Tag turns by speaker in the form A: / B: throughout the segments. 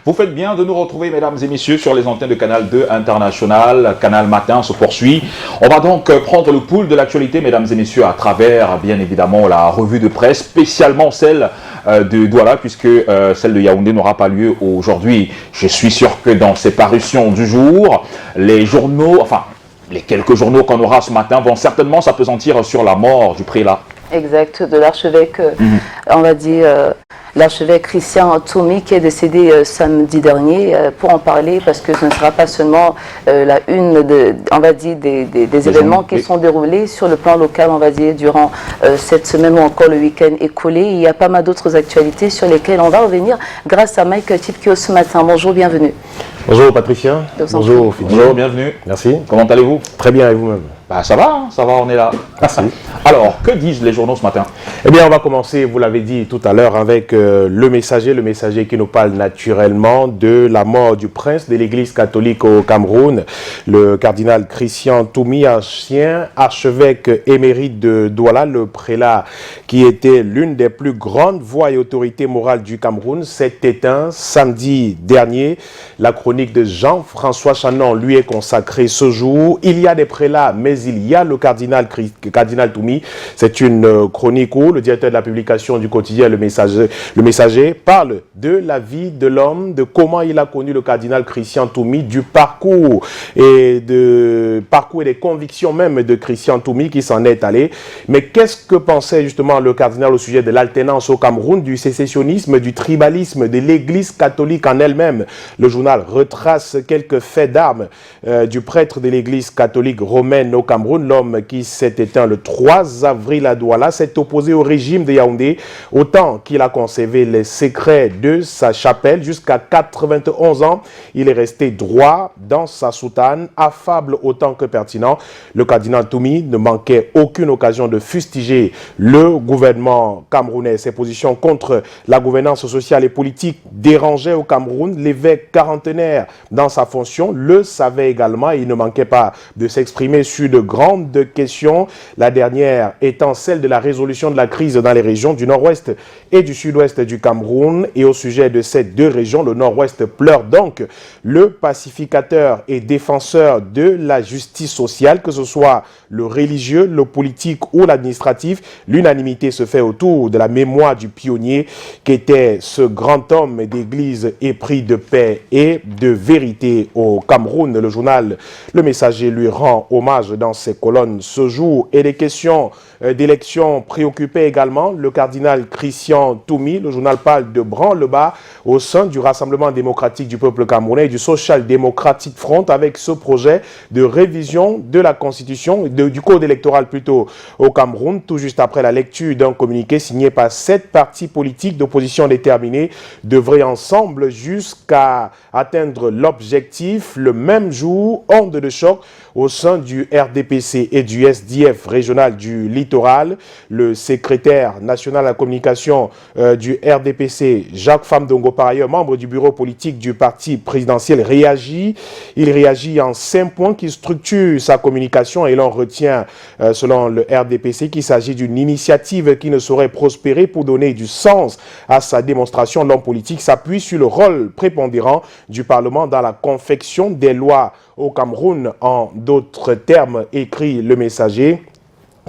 A: Vous faites bien de nous retrouver, mesdames et messieurs, sur les antennes de Canal 2 International. Canal Matin se poursuit. On va donc prendre le pouls de l'actualité, mesdames et messieurs, à travers, bien évidemment, la revue de presse, spécialement celle de Douala, puisque celle de Yaoundé n'aura pas lieu aujourd'hui. Je suis sûr que dans ces parutions du jour, les journaux, enfin, les quelques journaux qu'on aura ce matin vont certainement s'appesantir sur la mort du prélat.
B: Exact, de l'archevêque, on va dire, l'archevêque Christian Toumi qui est décédé samedi dernier, pour en parler, parce que ce ne sera pas seulement la une, on va dire, des événements qui sont déroulés sur le plan local, on va dire, durant cette semaine ou encore le week-end écoulé. Il y a pas mal d'autres actualités sur lesquelles on va revenir grâce à Mike Tipkio ce matin. Bonjour, bienvenue.
C: Bonjour Patricia. Bonjour Philippe.
A: Bonjour, bienvenue.
C: Merci.
A: Comment allez-vous?
C: Très bien, et vous-même?
A: Bah, ça va, on est là.
C: Merci.
A: Alors, que disent les journaux ce matin?
C: Eh bien, on va commencer, vous l'avez dit tout à l'heure, avec le messager qui nous parle naturellement de la mort du prince de l'église catholique au Cameroun, le cardinal Christian Toumi, ancien archevêque émérite de Douala, le prélat qui était l'une des plus grandes voix et autorités morales du Cameroun, s'est éteint samedi dernier. La chronique de Jean-François Chanon lui est consacrée ce jour. Il y a des prélats, mais il y a le cardinal Toumi. C'est une chronique où le directeur de la publication du quotidien Le Messager parle de la vie de l'homme, de comment il a connu le cardinal Christian Toumi, du parcours et des convictions même de Christian Toumi qui s'en est allé. Mais qu'est-ce que pensait justement le cardinal au sujet de l'alternance au Cameroun, du sécessionnisme, du tribalisme, de l'église catholique en elle-même? Le journal retrace quelques faits d'armes du prêtre de l'église catholique romaine au Cameroun, l'homme qui s'est éteint le 3 avril à Douala, s'est opposé au régime de Yaoundé, autant qu'il a conservé les secrets de sa chapelle. Jusqu'à 91 ans, il est resté droit dans sa soutane, affable autant que pertinent. Le cardinal Toumi ne manquait aucune occasion de fustiger le gouvernement camerounais. Ses positions contre la gouvernance sociale et politique dérangeaient au Cameroun. L'évêque quarantenaire dans sa fonction le savait également et il ne manquait pas de s'exprimer sur de grandes questions, la dernière étant celle de la résolution de la crise dans les régions du nord-ouest et du sud-ouest du Cameroun. Et au sujet de ces deux régions, le nord-ouest pleure donc le pacificateur et défenseur de la justice sociale, que ce soit le religieux, le politique ou l'administratif. L'unanimité se fait autour de la mémoire du pionnier qu'était ce grand homme d'église épris de paix et de vérité au Cameroun. Le journal Le Messager lui rend hommage dans ses colonnes ce jour. Et les questions d'élection préoccupaient également le cardinal Christian Toumi. Le journal parle de branle-bas au sein du Rassemblement démocratique du peuple camerounais et du Social Democratic Front avec ce projet de révision de la constitution, du code électoral plutôt au Cameroun, tout juste après la lecture d'un communiqué signé par 7 partis politiques d'opposition déterminés, devraient ensemble jusqu'à atteindre l'objectif le même jour. Onde de choc au sein du RDPC et du SDF régional du littoral. Le secrétaire national à la communication du RDPC, Jacques Famdongo, par ailleurs membre du bureau politique du parti présidentiel, réagit. Il réagit en 5 points qui structurent sa communication et l'on retient, selon le RDPC, qu'il s'agit d'une initiative qui ne saurait prospérer. Pour donner du sens à sa démonstration, l'homme politique s'appuie sur le rôle prépondérant du Parlement dans la confection des lois au Cameroun. En d'autres termes, écrit Le Messager,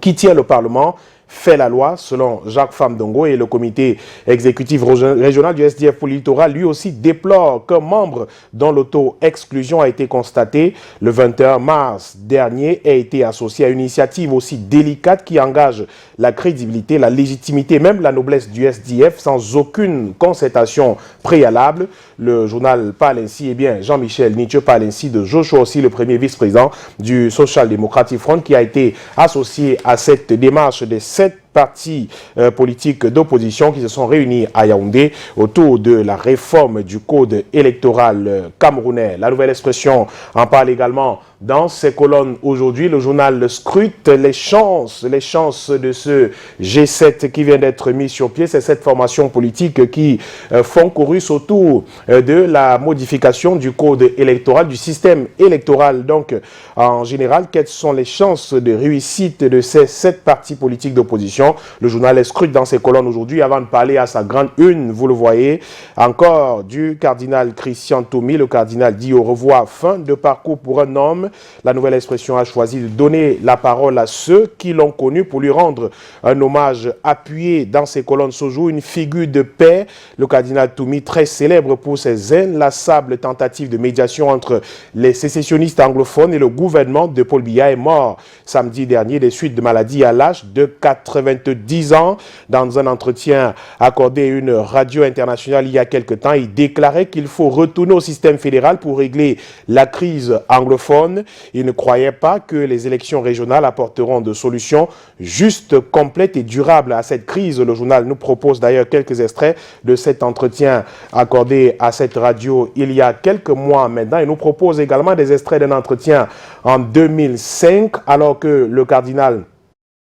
C: qui tient le Parlement fait la loi, selon Jacques Famdongo, et le comité exécutif régional du SDF pour le littoral lui aussi déplore qu'un membre dont l'auto-exclusion a été constatée le 21 mars dernier ait été associé à une initiative aussi délicate qui engage la crédibilité, la légitimité, même la noblesse du SDF sans aucune concertation préalable. Le journal parle ainsi, Jean-Michel Nietzsche parle ainsi de Joshua aussi, le premier vice-président du Social Democratic Front, qui a été associé à cette démarche des 7 partis politiques d'opposition qui se sont réunis à Yaoundé autour de la réforme du code électoral camerounais. La nouvelle expression en parle également dans ses colonnes aujourd'hui. Le journal scrute les chances de ce G7 qui vient d'être mis sur pied. C'est cette formation politique qui font chorus autour de la modification du code électoral, du système électoral. Donc, en général, quelles sont les chances de réussite de ces 7 partis politiques d'opposition? Le journal scrute dans ses colonnes aujourd'hui. Avant de parler à sa grande une, vous le voyez, encore du cardinal Christian Toumi. Le cardinal dit au revoir, fin de parcours pour un homme. La nouvelle expression a choisi de donner la parole à ceux qui l'ont connu pour lui rendre un hommage appuyé. Dans ses colonnes se joue une figure de paix. Le cardinal Toumi, très célèbre pour ses inlassables tentatives de médiation entre les sécessionnistes anglophones et le gouvernement de Paul Biya, est mort samedi dernier des suites de maladie à l'âge de 90 ans. Dans un entretien accordé à une radio internationale il y a quelque temps, il déclarait qu'il faut retourner au système fédéral pour régler la crise anglophone. Il ne croyait pas que les élections régionales apporteront de solutions justes, complètes et durables à cette crise. Le journal nous propose d'ailleurs quelques extraits de cet entretien accordé à cette radio il y a quelques mois maintenant. Il nous propose également des extraits d'un entretien en 2005 alors que le cardinal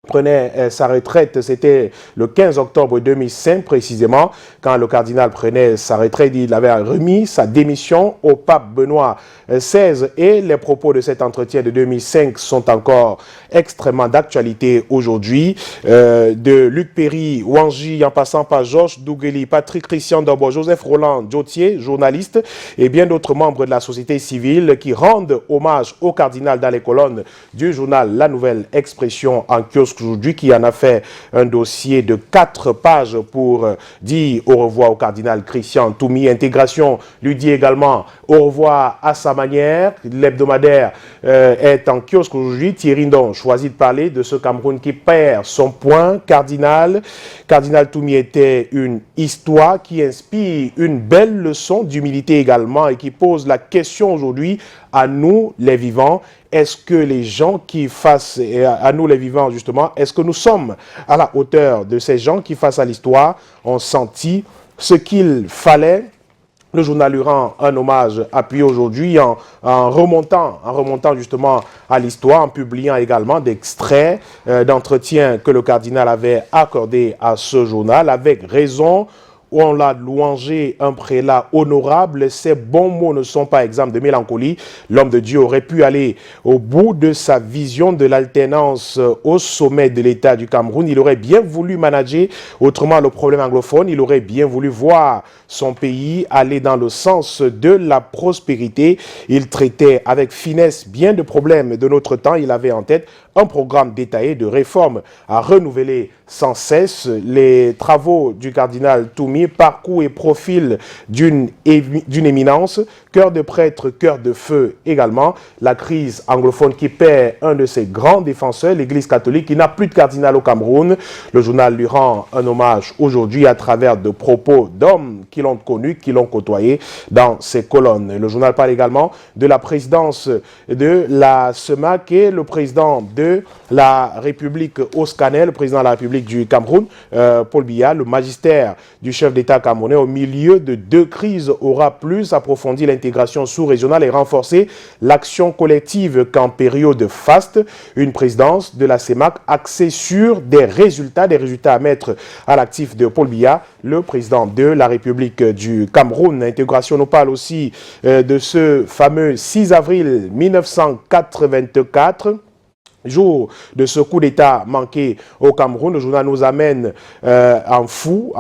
C: prenait sa retraite. C'était le 15 octobre 2005 précisément, quand le cardinal prenait sa retraite. Il avait remis sa démission au pape Benoît XVI et les propos de cet entretien de 2005 sont encore extrêmement d'actualité aujourd'hui. De Luc Perry, Wanji, en passant par Georges Dougueli, Patrick Christian Dorbo, Joseph Roland Djotier, journaliste, et bien d'autres membres de la société civile qui rendent hommage au cardinal dans les colonnes du journal La Nouvelle Expression en kiosque aujourd'hui, qui en a fait un dossier de 4 pages pour dire au revoir au cardinal Christian Toumi. Intégration lui dit également au revoir à sa manière. L'hebdomadaire est en kiosque aujourd'hui. Thierry Ndon choisit de parler de ce Cameroun qui perd son point cardinal. Cardinal Toumi était une histoire qui inspire une belle leçon d'humilité également et qui pose la question aujourd'hui à nous les vivants. Est-ce que les gens qui face à nous les vivants justement, est-ce que nous sommes à la hauteur de ces gens qui face à l'histoire ont senti ce qu'il fallait? Le journal lui rend un hommage appuyé aujourd'hui en remontant justement à l'histoire, en publiant également des extraits d'entretiens que le cardinal avait accordés à ce journal avec raison. Où on l'a louangé, un prélat honorable. Ces bons mots ne sont pas exempts de mélancolie. L'homme de Dieu aurait pu aller au bout de sa vision de l'alternance au sommet de l'État du Cameroun. Il aurait bien voulu manager autrement le problème anglophone. Il aurait bien voulu voir son pays aller dans le sens de la prospérité. Il traitait avec finesse bien de problèmes de notre temps. Il avait en tête un programme détaillé de réformes à renouveler sans cesse. Les travaux du cardinal Toumi, parcours et profil d'une éminence, cœur de prêtre, cœur de feu également. La crise anglophone qui perd un de ses grands défenseurs, l'Église catholique, qui n'a plus de cardinal au Cameroun. Le journal lui rend un hommage aujourd'hui à travers de propos d'hommes qui l'ont connu, qui l'ont côtoyé dans ses colonnes. Le journal parle également de la présidence de la CEMAC et le président de la République Oscanel, le président de la République du Cameroun, Paul Biya, le magistère du chef d'État camerounais au milieu de 2 crises aura plus approfondi l'intégration sous-régionale et renforcé l'action collective qu'en période faste. Une présidence de la CEMAC axée sur des résultats à mettre à l'actif de Paul Biya, le président de la République du Cameroun. L'intégration nous parle aussi de ce fameux 6 avril 1984. Jour de ce coup d'État manqué au Cameroun. Le journal nous amène en fou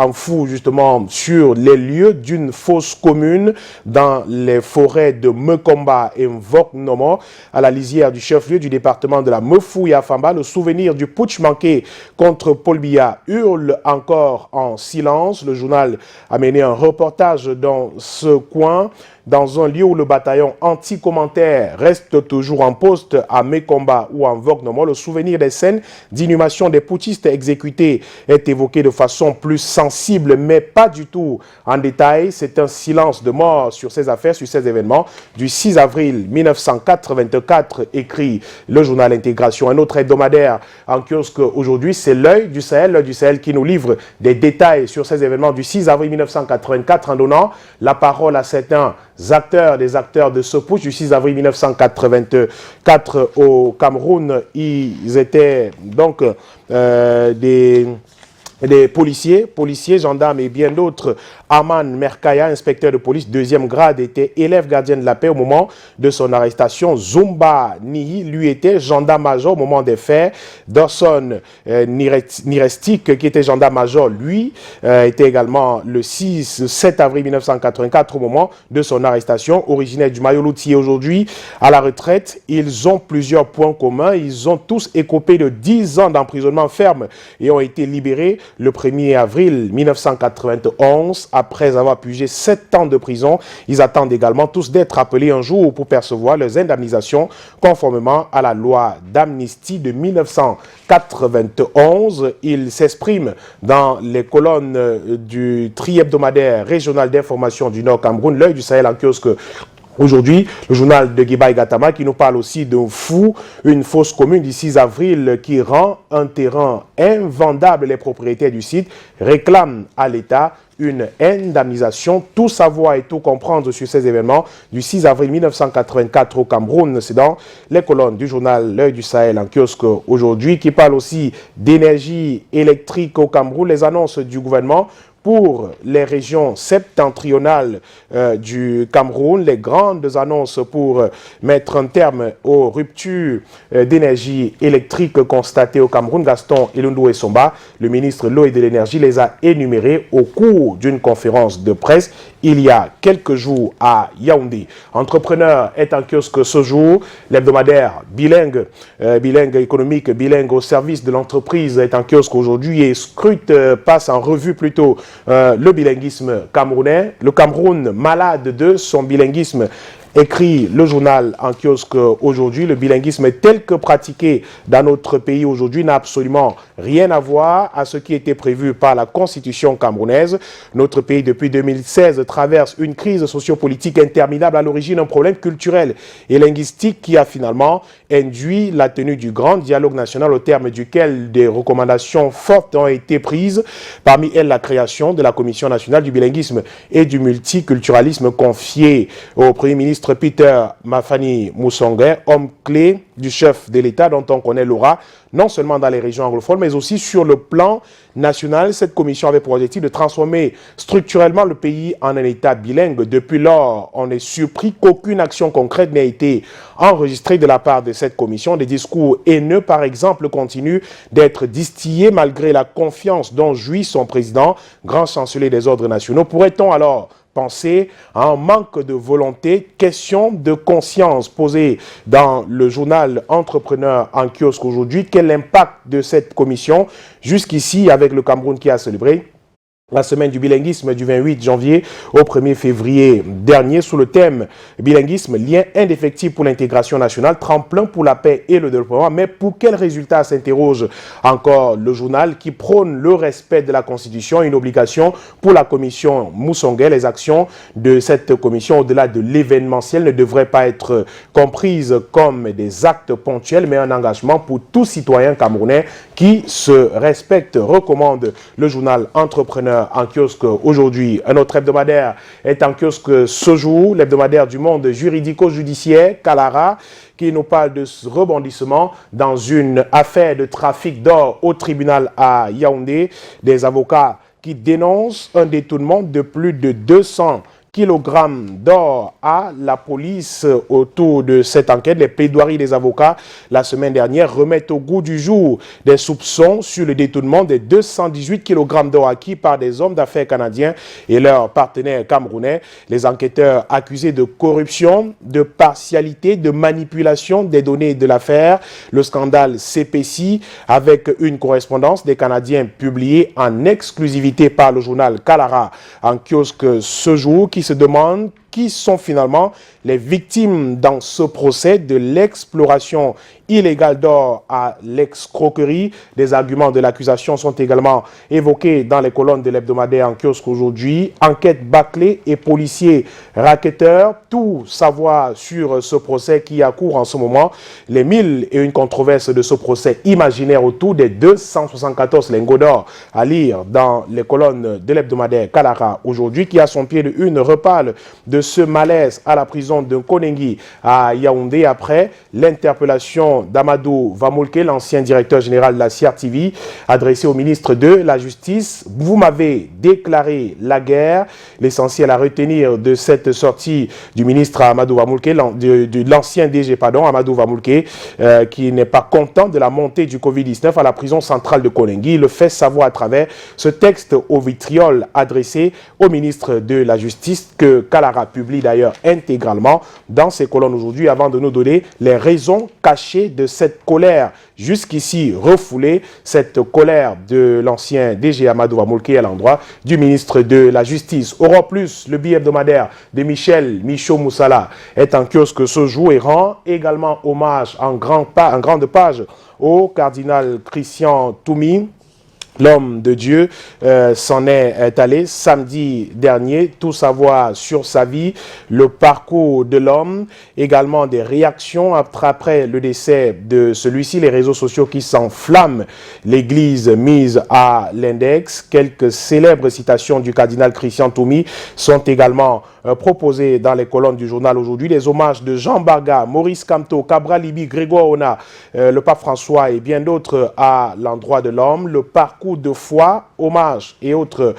C: justement sur les lieux d'une fosse commune dans les forêts de Mekomba et Mvok-Nomo, à la lisière du chef-lieu du département de la Mefou et Afamba. Le souvenir du putsch manqué contre Paul Biya hurle encore en silence. Le journal a mené un reportage dans ce coin, dans un lieu où le bataillon anti-commentaire reste toujours en poste à Mekomba ou en Vognomo. Le souvenir des scènes d'inhumation des putschistes exécutés est évoqué de façon plus sensible, mais pas du tout en détail. C'est un silence de mort sur ces affaires, sur ces événements du 6 avril 1984, écrit le journal Intégration. Un autre hebdomadaire en kiosque aujourd'hui, c'est l'Œil du Sahel qui nous livre des détails sur ces événements du 6 avril 1984 en donnant la parole à certains acteurs, des acteurs de ce putsch du 6 avril 1984 au Cameroun. Ils étaient donc des policiers, gendarmes et bien d'autres. Aman Merkaya, inspecteur de police, 2e grade, était élève gardien de la paix au moment de son arrestation. Zumba Nihi, lui, était gendarme-major au moment des faits. Dawson Nirestik, qui était gendarme-major, lui, était également le 7 avril 1984 au moment de son arrestation. Originaire du Mayoloutier aujourd'hui, à la retraite, ils ont plusieurs points communs. Ils ont tous écopé de 10 ans d'emprisonnement ferme et ont été libérés le 1er avril 1991 après avoir purgé 7 ans de prison. Ils attendent également tous d'être appelés un jour pour percevoir leurs indemnisations conformément à la loi d'amnistie de 1991. Ils s'expriment dans les colonnes du tri-hebdomadaire régional d'information du Nord Cameroun, l'œil du Sahel en kiosque. Aujourd'hui, le journal de Guibaï Gatama qui nous parle aussi d'un fou, une fosse commune du 6 avril qui rend un terrain invendable. Les propriétaires du site réclament à l'État une indemnisation. Tout savoir et tout comprendre sur ces événements du 6 avril 1984 au Cameroun. C'est dans les colonnes du journal L'œil du Sahel en kiosque aujourd'hui qui parle aussi d'énergie électrique au Cameroun. Les annonces du gouvernement pour les régions septentrionales du Cameroun, les grandes annonces pour mettre un terme aux ruptures d'énergie électrique constatées au Cameroun. Gaston Ilundu Essomba, le ministre de l'eau et de l'énergie, les a énumérées au cours d'une conférence de presse il y a quelques jours à Yaoundé. Entrepreneur est en kiosque ce jour. L'hebdomadaire bilingue économique, bilingue au service de l'entreprise est en kiosque aujourd'hui et passe en revue plutôt le bilinguisme camerounais. Le Cameroun malade de son bilinguisme, écrit le journal en kiosque aujourd'hui. Le bilinguisme tel que pratiqué dans notre pays aujourd'hui n'a absolument rien à voir à ce qui était prévu par la constitution camerounaise. Notre pays depuis 2016 traverse une crise sociopolitique interminable, à l'origine un problème culturel et linguistique qui a finalement induit la tenue du grand dialogue national au terme duquel des recommandations fortes ont été prises, parmi elles la création de la Commission nationale du bilinguisme et du multiculturalisme confiée au Premier ministre Peter Mafani Moussongue, homme clé du chef de l'État dont on connaît l'aura, non seulement dans les régions anglophones, mais aussi sur le plan national. Cette commission avait pour objectif de transformer structurellement le pays en un État bilingue. Depuis lors, on est surpris qu'aucune action concrète n'ait été enregistrée de la part de cette commission. Des discours haineux, par exemple, continuent d'être distillés malgré la confiance dont jouit son président, grand chancelier des ordres nationaux. Pourrait-on alors penser à un manque de volonté? Question de conscience posée dans le journal Entrepreneur en kiosque aujourd'hui. Quel impact de cette commission jusqu'ici avec le Cameroun qui a célébré la semaine du bilinguisme du 28 janvier au 1er février dernier sous le thème bilinguisme, lien indéfectible pour l'intégration nationale, tremplin pour la paix et le développement. Mais pour quels résultats s'interroge encore le journal qui prône le respect de la Constitution, une obligation pour la commission Moussongue. Les actions de cette commission, au-delà de l'événementiel, ne devraient pas être comprises comme des actes ponctuels, mais un engagement pour tout citoyen camerounais qui se respecte, recommande le journal Entrepreneur en kiosque aujourd'hui. Un autre hebdomadaire est en kiosque ce jour, l'hebdomadaire du monde juridico-judiciaire, Kalara, qui nous parle de ce rebondissement dans une affaire de trafic d'or au tribunal à Yaoundé. Des avocats qui dénoncent un détournement de plus de 200 kilogrammes d'or à la police autour de cette enquête. Les plaidoiries des avocats la semaine dernière remettent au goût du jour des soupçons sur le détournement des 218 kilogrammes d'or acquis par des hommes d'affaires canadiens et leurs partenaires camerounais. Les enquêteurs accusés de corruption, de partialité, de manipulation des données de l'affaire. Le scandale CPC avec une correspondance des Canadiens publiée en exclusivité par le journal Kalara en kiosque ce jour, qui se demande qui sont finalement les victimes dans ce procès de l'exploration illégale d'or à l'escroquerie. Des arguments de l'accusation sont également évoqués dans les colonnes de l'hebdomadaire en kiosque aujourd'hui. Enquête bâclée et policiers racketteurs, tout savoir sur ce procès qui a cours en ce moment. Les 1001 controverses de ce procès imaginaire autour des 274 lingots d'or à lire dans les colonnes de l'hebdomadaire Kalara aujourd'hui, qui à son pied de une reparle de de ce malaise à la prison de Konengi à Yaoundé après l'interpellation d'Amadou Vamoulke, l'ancien directeur général de la CRTV, adressé au ministre de la Justice. Vous m'avez déclaré la guerre. L'essentiel à retenir de cette sortie du ministre Amadou Vamoulke, de l'ancien DG, pardon, Amadou Vamoulke, qui n'est pas content de la montée du Covid-19 à la prison centrale de Konengi. Il le fait savoir à travers ce texte au vitriol adressé au ministre de la Justice, que Kalara publie d'ailleurs intégralement dans ses colonnes aujourd'hui, avant de nous donner les raisons cachées de cette colère jusqu'ici refoulée, cette colère de l'ancien DG Amadou Vamoulke à l'endroit du ministre de la Justice. Europe Plus, le billet hebdomadaire de Michel Michaud-Moussala est en kiosque ce jour et rend également hommage en grande page au cardinal Christian Toumi. L'homme de Dieu s'en est allé samedi dernier. Tout savoir sur sa vie, le parcours de l'homme, également des réactions après le décès de celui-ci, les réseaux sociaux qui s'enflamment, l'église mise à l'index. Quelques célèbres citations du cardinal Christian Toumi sont également proposées dans les colonnes du journal aujourd'hui. Les hommages de Jean Barga, Maurice Kamto, Cabral Libi, Grégoire Ona, le pape François et bien d'autres à l'endroit de l'homme. Le parcours de foi, hommages et autres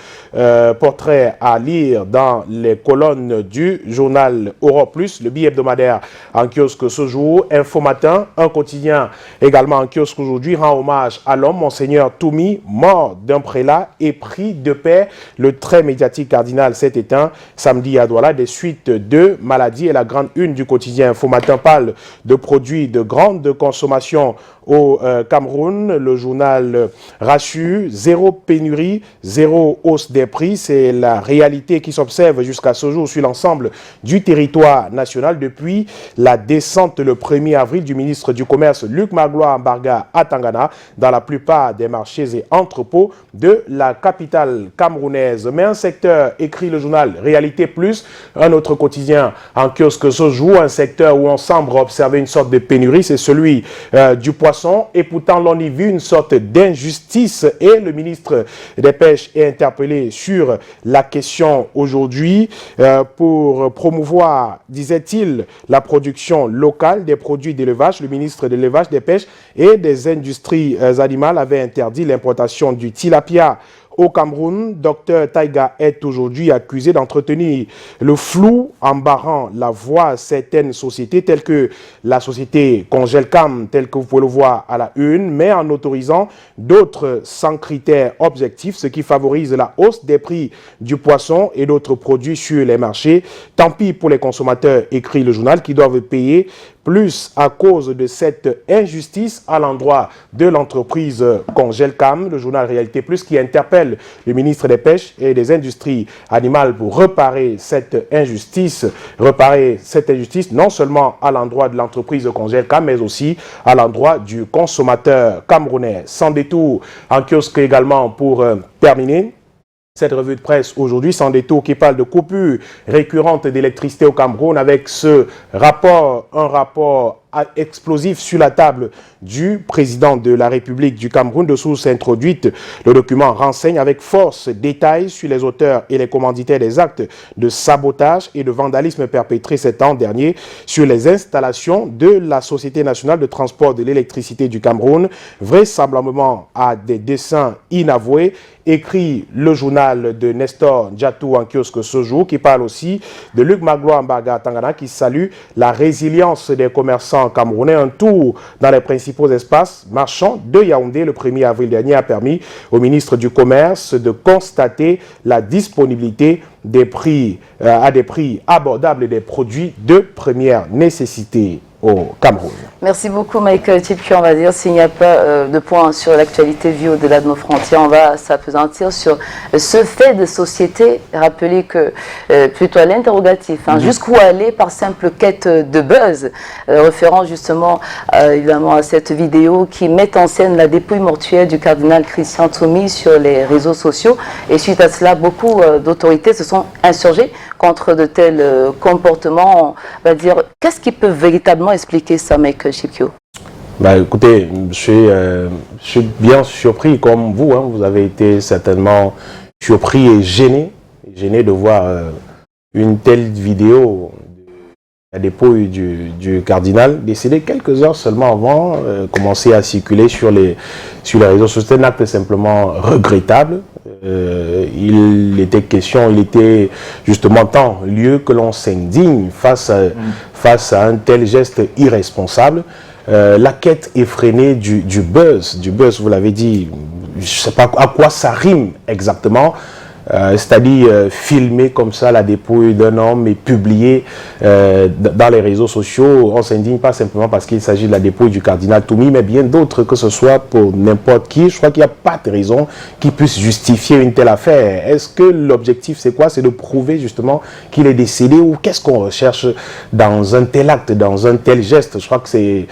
C: portraits à lire dans les colonnes du journal Europe Plus, le billet hebdomadaire en kiosque ce jour. Info Matin, un quotidien également en kiosque aujourd'hui, rend hommage à l'homme, Monseigneur Toumi, mort d'un prélat et pris de paix. Le très médiatique cardinal s'est éteint samedi à Douala des suites de maladies, et la grande une du quotidien Info Matin parle de produits de grande consommation au Cameroun. Le journal rassure, zéro pénurie, zéro hausse des prix. C'est la réalité qui s'observe jusqu'à ce jour sur l'ensemble du territoire national depuis la descente le 1er avril du ministre du Commerce Luc Magloire Mbarga à Tangana dans la plupart des marchés et entrepôts de la capitale camerounaise. Mais un secteur, écrit le journal Réalité Plus, un autre quotidien en kiosque ce jour, un secteur où on semble observer une sorte de pénurie, c'est celui du poisson. Et pourtant, l'on y vit une sorte d'injustice, et le ministre des Pêches est interpellé sur la question aujourd'hui pour promouvoir, disait-il, la production locale des produits d'élevage. Le ministre de l'élevage, des Pêches et des industries animales avait interdit l'importation du tilapia au Cameroun. Dr Taïga est aujourd'hui accusé d'entretenir le flou en barrant la voie à certaines sociétés telles que la société Congelcam, telle que vous pouvez le voir à la une, mais en autorisant d'autres sans critères objectifs, ce qui favorise la hausse des prix du poisson et d'autres produits sur les marchés. Tant pis pour les consommateurs, écrit le journal, qui doivent payer plus à cause de cette injustice à l'endroit de l'entreprise Congelcam. Le journal Réalité Plus qui interpelle le ministre des Pêches et des Industries animales pour réparer cette injustice non seulement à l'endroit de l'entreprise Congelcam, mais aussi à l'endroit du consommateur camerounais. Sans détour, en kiosque également pour terminer cette revue de presse aujourd'hui, sans détour, qui parle de coupures récurrentes d'électricité au Cameroun, avec ce rapport, un rapport explosif sur la table du président de la République du Cameroun, de sources introduites. Le document renseigne avec force détails sur les auteurs et les commanditaires des actes de sabotage et de vandalisme perpétrés cet an dernier sur les installations de la Société nationale de transport de l'électricité du Cameroun, vraisemblablement à des desseins inavoués, écrit le journal de Nestor Djatou en kiosque ce jour, qui parle aussi de Luc Magloire Mbarga Tangana, qui salue la résilience des commerçants camerounais. Un tour dans les principaux espaces marchands de Yaoundé le 1er avril dernier a permis au ministre du Commerce de constater la disponibilité des prix à des prix abordables des produits de première nécessité au Cameroun.
B: Merci beaucoup Michael Tipki. On va dire, s'il n'y a pas de point sur l'actualité vue au-delà de nos frontières, on va s'appesantir sur ce fait de société. Rappelez que, plutôt à l'interrogatif, jusqu'où aller par simple quête de buzz, référant justement évidemment à cette vidéo qui met en scène la dépouille mortuaire du cardinal Christian Toumi sur les réseaux sociaux. Et suite à cela, beaucoup d'autorités se sont insurgées contre de tels comportements. On va dire, qu'est-ce qui peut véritablement expliquer ça, Michael Chipkio?
C: Écoutez, je suis bien surpris comme vous. Vous avez été certainement surpris et gêné de voir une telle vidéo à dépouille du cardinal, décédé quelques heures seulement avant, commencer à circuler sur les réseaux sociaux. C'est un acte simplement regrettable. Il était justement temps, lieu que l'on s'indigne face à un tel geste irresponsable. La quête effrénée du buzz, vous l'avez dit, je ne sais pas à quoi ça rime exactement. C'est-à-dire filmer comme ça la dépouille d'un homme et publier dans les réseaux sociaux. On ne s'indigne pas simplement parce qu'il s'agit de la dépouille du cardinal Toumi, mais bien d'autres, que ce soit pour n'importe qui. Je crois qu'il n'y a pas de raison qui puisse justifier une telle affaire. Est-ce que l'objectif c'est quoi? C'est de prouver justement qu'il est décédé, ou qu'est-ce qu'on recherche dans un tel acte, dans un tel geste? Je crois que c'est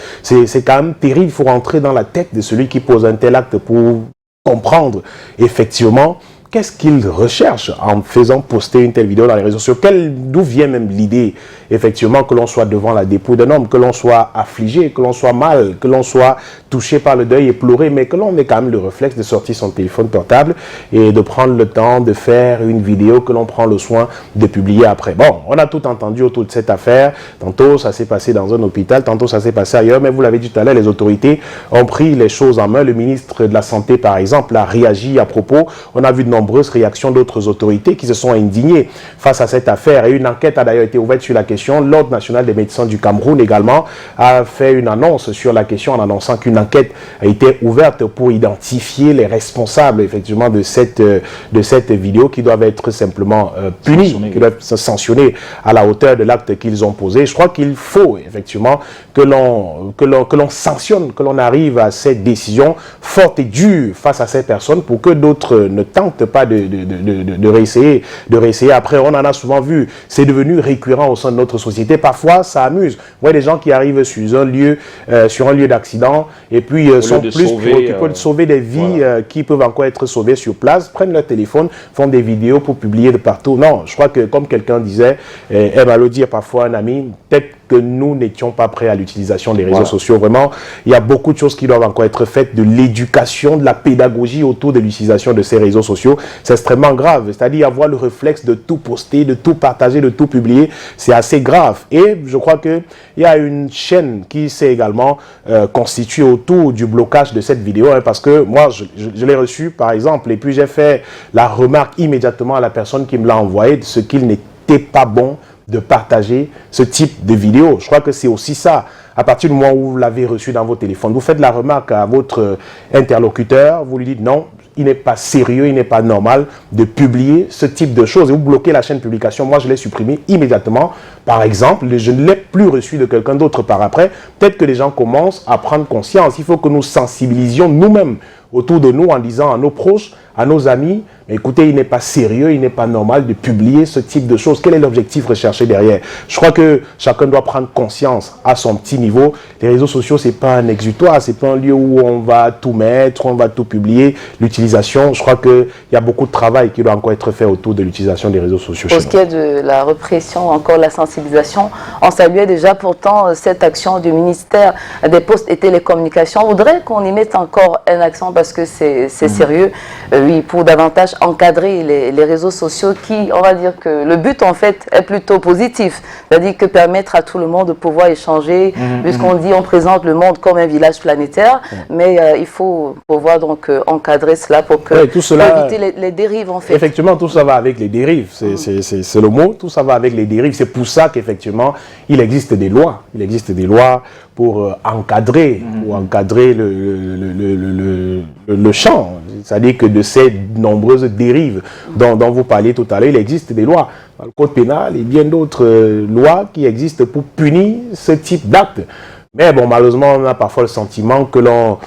C: quand même terrible. Il faut rentrer dans la tête de celui qui pose un tel acte pour comprendre effectivement qu'est-ce qu'il recherche en faisant poster une telle vidéo dans les réseaux sociaux. D'où vient même l'idée, effectivement, que l'on soit devant la dépouille d'un homme, que l'on soit affligé, que l'on soit mal, que l'on soit touché par le deuil et pleurer, mais que l'on ait quand même le réflexe de sortir son téléphone portable et de prendre le temps de faire une vidéo que l'on prend le soin de publier après. Bon, on a tout entendu autour de cette affaire. Tantôt, ça s'est passé dans un hôpital, tantôt, ça s'est passé ailleurs, mais vous l'avez dit tout à l'heure, les autorités ont pris les choses en main. Le ministre de la Santé, par exemple, a réagi à propos. On a vu de nombreuses réactions d'autres autorités qui se sont indignées face à cette affaire. Et une enquête a d'ailleurs été ouverte sur la question. L'Ordre national des médecins du Cameroun également a fait une annonce sur la question en annonçant qu'une enquête a été ouverte pour identifier les responsables effectivement de cette vidéo, qui doivent être simplement punis, qui doivent être sanctionnés à la hauteur de l'acte qu'ils ont posé. Je crois qu'il faut effectivement que l'on sanctionne, que l'on arrive à cette décision forte et dure face à ces personnes pour que d'autres ne tentent pas de réessayer. Après, on en a souvent vu, c'est devenu récurrent au sein de notre société. Parfois, ça amuse. Vous voyez des gens qui arrivent sur un lieu d'accident et puis sont plus préoccupés de sauver des vies qui peuvent encore être sauvées sur place, prennent leur téléphone, font des vidéos pour publier de partout. Non, je crois que comme quelqu'un disait, elle va le dire parfois un ami, peut-être que nous n'étions pas prêts à l'utilisation des réseaux sociaux. Vraiment, il y a beaucoup de choses qui doivent encore être faites, de l'éducation, de la pédagogie autour de l'utilisation de ces réseaux sociaux. C'est extrêmement grave. C'est-à-dire avoir le réflexe de tout poster, de tout partager, de tout publier. C'est assez grave. Et je crois qu'il y a une chaîne qui s'est également constituée autour du blocage de cette vidéo. Parce que moi, je l'ai reçue, par exemple, et puis j'ai fait la remarque immédiatement à la personne qui me l'a envoyé de ce qu'il n'était pas bon de partager ce type de vidéo. Je crois que c'est aussi ça. À partir du moment où vous l'avez reçu dans vos téléphones, vous faites la remarque à votre interlocuteur, vous lui dites non, il n'est pas sérieux, il n'est pas normal de publier ce type de choses. Et vous bloquez la chaîne publication. Moi, je l'ai supprimé immédiatement. Par exemple, je ne l'ai plus reçu de quelqu'un d'autre par après. Peut-être que les gens commencent à prendre conscience. Il faut que nous sensibilisions nous-mêmes autour de nous en disant à nos proches, à nos amis, mais écoutez, il n'est pas sérieux, il n'est pas normal de publier ce type de choses. Quel est l'objectif recherché derrière? Je crois que chacun doit prendre conscience à son petit niveau. Les réseaux sociaux, c'est pas un exutoire, c'est pas un lieu où on va tout mettre, on va tout publier. L'utilisation, je crois qu'il y a beaucoup de travail qui doit encore être fait autour de l'utilisation des réseaux sociaux.
B: Pour ce qui est de la répression, encore la sensibilisation, on saluait déjà pourtant cette action du ministère des Postes et Télécommunications. On voudrait qu'on y mette encore un accent parce que c'est sérieux, oui, pour davantage encadrer les réseaux sociaux qui, on va dire que le but en fait est plutôt positif, c'est-à-dire que permettre à tout le monde de pouvoir échanger, puisqu'on dit on présente le monde comme un village planétaire, mais il faut pouvoir donc encadrer cela pour que
C: tout cela,
B: éviter les dérives en fait.
C: Effectivement, tout ça va avec les dérives, c'est le mot, tout ça va avec les dérives. C'est pour ça qu'effectivement, il existe des lois. Il existe des lois pour encadrer, le champ. C'est-à-dire que de ces nombreuses dérives dont vous parliez tout à l'heure, il existe des lois. Dans le Code pénal et bien d'autres lois qui existent pour punir ce type d'actes. Mais bon, malheureusement, on a parfois le sentiment que l'on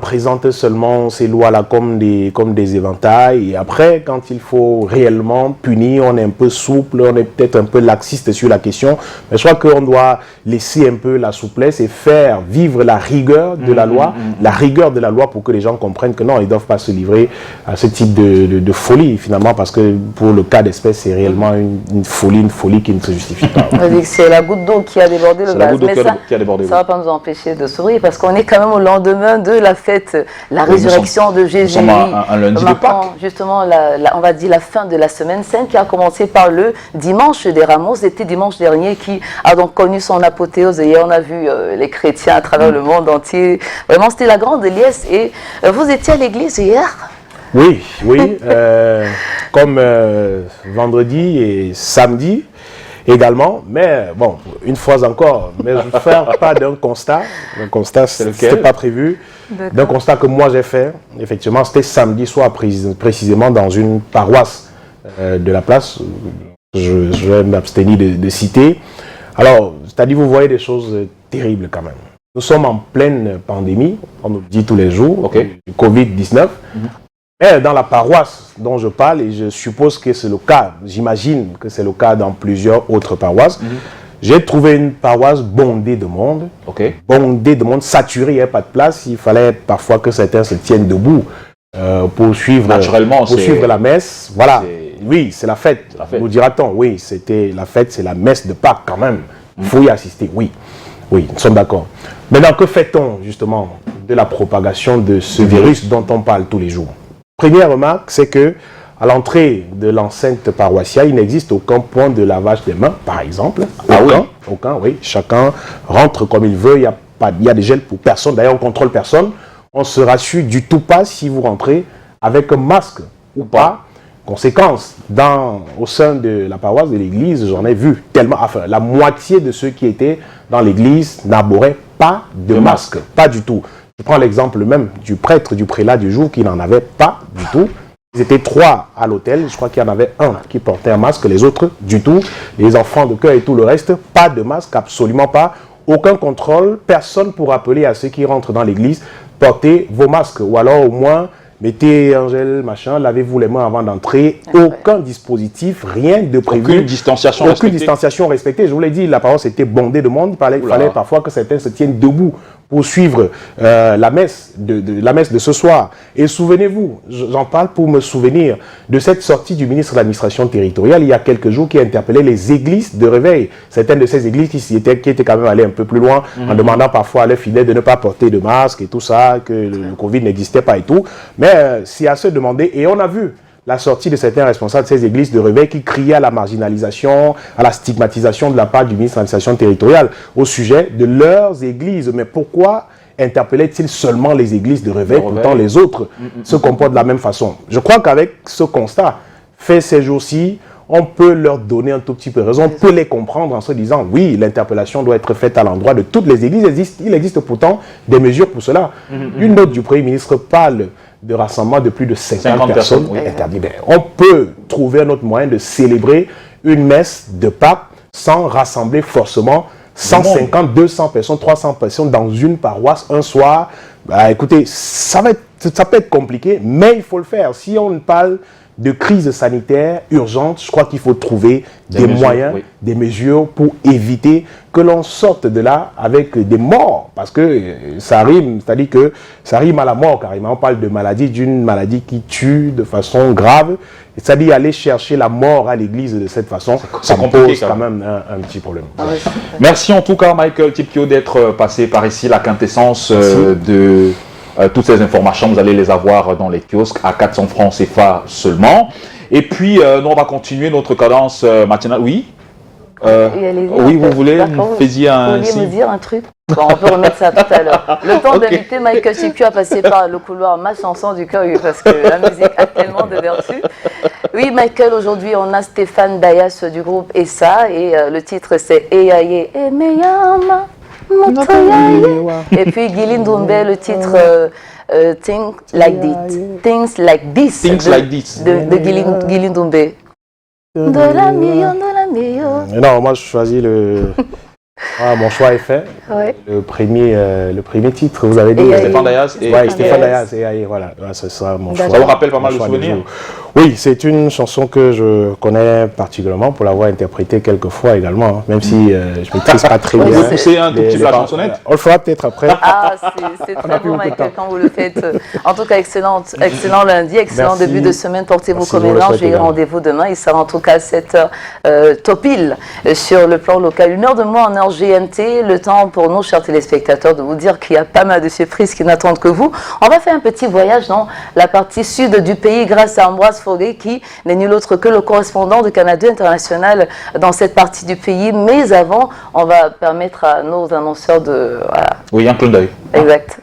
C: présente seulement ces lois-là comme des éventails. Et après, quand il faut réellement punir, on est un peu souple, on est peut-être un peu laxiste sur la question. Mais je crois qu'on doit laisser un peu la souplesse et faire vivre la rigueur de la loi, la rigueur de la loi pour que les gens comprennent que non, ils ne doivent pas se livrer à ce type de folie, finalement, parce que pour le cas d'espèce, c'est réellement une folie qui ne se justifie pas.
B: C'est la goutte d'eau qui a débordé le vase.
A: Mais ça
B: ne va pas nous empêcher de sourire, parce qu'on est quand même au lendemain de de la fête, la résurrection de Jésus.
A: Nous sommes un lundi de Pâques.
B: Justement, on va dire la fin de la semaine sainte qui a commencé par le dimanche des Ramos. C'était dimanche dernier qui a donc connu son apothéose. Et on a vu les chrétiens à travers le monde entier. Vraiment, c'était la grande liesse. Et vous étiez à l'église hier?
C: Oui, oui. Comme vendredi et samedi également. Mais bon, une fois encore, mais je ne fais pas d'un constat. Un constat, c'était pas prévu. D'un constat que moi j'ai fait. Effectivement, c'était samedi soir précisément dans une paroisse de la place. Je vais m'abstenir de citer. Alors, c'est-à-dire, vous voyez des choses terribles quand même. Nous sommes en pleine pandémie, on nous le dit tous les jours, du Covid-19. Et dans la paroisse dont je parle, et je suppose que c'est le cas, j'imagine que c'est le cas dans plusieurs autres paroisses, j'ai trouvé une paroisse bondée de monde, bondée de monde, saturée, il n'y avait pas de place, il fallait parfois que certains se tiennent debout pour suivre, la messe. Voilà, oui, c'est la fête, nous dira-t-on, oui, c'était la fête, c'est la messe de Pâques quand même, il faut y assister, oui. Oui, nous sommes d'accord. Maintenant, que fait-on justement de la propagation de ce virus dont on parle tous les jours? Première remarque, c'est que à l'entrée de l'enceinte paroissiale, il n'existe aucun point de lavage des mains, par exemple. Aucun, oui. Chacun rentre comme il veut, il y a des gels pour personne. D'ailleurs, on ne contrôle personne. On ne se rassure du tout pas si vous rentrez avec un masque ou pas. Conséquence, au sein de la paroisse de l'église, j'en ai vu tellement, enfin, la moitié de ceux qui étaient dans l'église n'arboraient pas de masque, pas du tout. Je prends l'exemple même du prêtre, du prélat du jour qui n'en avait pas du tout. Ils étaient 3 à l'hôtel, je crois qu'il y en avait un qui portait un masque, les autres du tout. Les enfants de cœur et tout le reste, pas de masque, absolument pas. Aucun contrôle, personne pour rappeler à ceux qui rentrent dans l'église, portez vos masques ou alors au moins mettez un gel, machin, lavez-vous les mains avant d'entrer. Aucun dispositif, rien de prévu.
A: Aucune distanciation
C: respectée. Je vous l'ai dit, la parole était bondée de monde. Il fallait parfois que certains se tiennent debout pour suivre la messe de ce soir. Et souvenez-vous, j'en parle pour me souvenir de cette sortie du ministre de l'administration territoriale il y a quelques jours qui interpellait les églises de réveil. Certaines de ces églises qui étaient quand même allées un peu plus loin en demandant parfois à leurs fidèles de ne pas porter de masque et tout ça, que le Covid n'existait pas et tout. Mais c'est à se demander, et on a vu la sortie de certains responsables de ces églises de réveil qui criaient à la marginalisation, à la stigmatisation de la part du ministre de l'administration territoriale au sujet de leurs églises. Mais pourquoi interpellaient-ils seulement les églises de réveil, pourtant les autres se comportent de la même façon? Je crois qu'avec ce constat fait ces jours-ci, on peut leur donner un tout petit peu raison, on peut les comprendre en se disant oui, l'interpellation doit être faite à l'endroit de toutes les églises. Il existe pourtant des mesures pour cela. Une note du Premier ministre parle de rassemblement de plus de 50 personnes interdites. On peut trouver un autre moyen de célébrer une messe de Pâques sans rassembler forcément 150, 200 personnes, 300 personnes dans une paroisse un soir. Écoutez, ça peut être compliqué, mais il faut le faire. Si on parle de crise sanitaire urgente, je crois qu'il faut trouver des moyens, des mesures pour éviter que l'on sorte de là avec des morts. Parce que ça rime, c'est-à-dire que ça rime à la mort carrément. On parle de maladie, d'une maladie qui tue de façon grave. C'est-à-dire aller chercher la mort à l'église de cette façon, ça pose quand même un petit problème.
A: Merci en tout cas Michael Tipkio d'être passé par ici, la quintessence de... toutes ces informations, vous allez les avoir dans les kiosques à 400 francs CFA seulement. Et puis, nous, on va continuer notre cadence matinale. Oui oui, vous voulez
B: me dire un truc? Bon, on peut remettre ça tout à l'heure. Le temps d'inviter Michael Tipkio à passer par le couloir Ma chanson du cœur, parce que la musique a tellement de vertus. Oui, Michael, aujourd'hui, on a Stéphane Bayas du groupe ESA et le titre c'est Eyaye Emeyama. Et puis Guiline Ndombe, le titre Things Like This de Guiline Ndombe. De la million.
C: Non, moi je choisis mon choix est fait. Le premier titre, vous avez dit
A: Stéphane Dayas.
C: Stéphane Dayas. Voilà, c'est ça mon choix.
A: Ça vous rappelle pas mal de souvenirs?
C: Oui, c'est une chanson que je connais particulièrement pour l'avoir interprétée quelques fois également, hein, même si je ne maîtrise pas très
B: Oui,
C: bien.
A: Vous poussez un tout petit peu la chansonnette?
C: On le fera peut-être après.
B: Ah, c'est très bon, Michael, quand vous le faites. En tout cas, excellent lundi, excellent
C: Merci.
B: début de semaine. Portez-vous
C: Merci,
B: comme
C: je vous le
B: élan.
C: souhaite
B: J'ai
C: également.
B: rendez-vous demain. Il sera en tout cas à 7h topile sur le plan local. 1 heure de moins en heure GMT. Le temps pour nous, chers téléspectateurs, de vous dire qu'il y a pas mal de surprises qui n'attendent que vous. On va faire un petit voyage dans la partie sud du pays grâce à Ambroise Foguet, qui n'est nul autre que le correspondant de Canal 2 International dans cette partie du pays. Mais avant, on va permettre à nos annonceurs de... Voilà,
A: Oui, un clin d'œil.
B: exact.